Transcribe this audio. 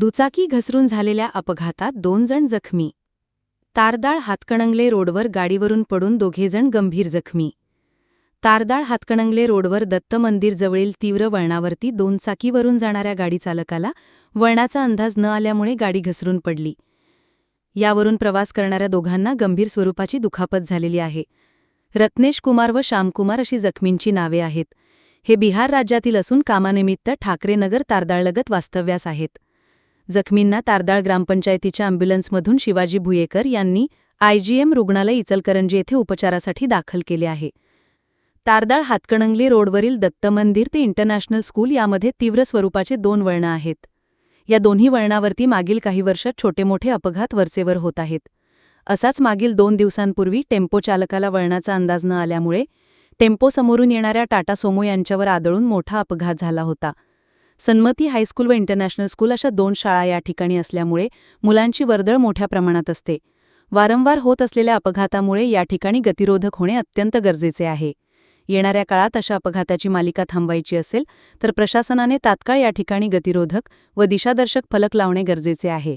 दुचाकी घसरून झालेल्या अपघातात 2 जण जखमी. तारदाळ हातकणंगले रोडवर गाडीवरून पडून 2 जण गंभीर जखमी. तारदाळ हातकणंगले रोडवर दत्त मंदिरजवळील तीव्र वळणावरती 2 चाकीवरून जाणाऱ्या गाडीचालकाला वळणाचा अंदाज न आल्यामुळे गाडी घसरून पडली. यावरून प्रवास करणाऱ्या दोघांना गंभीर स्वरूपाची दुखापत झालेली आहे. रत्नेश कुमार व श्यामकुमार अशी जखमींची नावे आहेत. हे बिहार राज्यातील असून कामानिमित्त ठाकरेनगर तारदाळलगत वास्तव्यास आहेत. जखमींना तारदाळ ग्रामपंचायतीच्या अॅम्ब्युलन्समधून शिवाजी भुयेकर यांनी आयजीएम रुग्णालय इचलकरंजी येथे उपचारासाठी दाखल केले आहे. तारदाळ हातकणंगले रोडवरील दत्त मंदिर ते इंटरनॅशनल स्कूल यामध्ये तीव्र स्वरूपाचे 2 वळणं आहेत. या दोन्ही वळणावरती मागील काही वर्षात छोटे मोठे अपघात वरचेवर होत आहेत. असाच मागील 2 दिवसांपूर्वी टेम्पो चालकाला वळणाचा अंदाज न आल्यामुळे टेम्पो समोरून येणाऱ्या टाटा सोमो यांच्यावर आदळून मोठा अपघात झाला होता. सन्मती हायस्कूल व इंटरनॅशनल स्कूल अशा 2 शाळा या ठिकाणी असल्यामुळे मुलांची वर्दळ मोठ्या प्रमाणात असते. वारंवार होत असलेल्या अपघातामुळे या ठिकाणी गतिरोधक होणे अत्यंत गरजेचे आहे. येणाऱ्या काळात अशा अपघाताची मालिका थांबवायची असेल तर प्रशासनाने तात्काळ या ठिकाणी गतिरोधक व दिशादर्शक फलक लावणे गरजेचे आहे.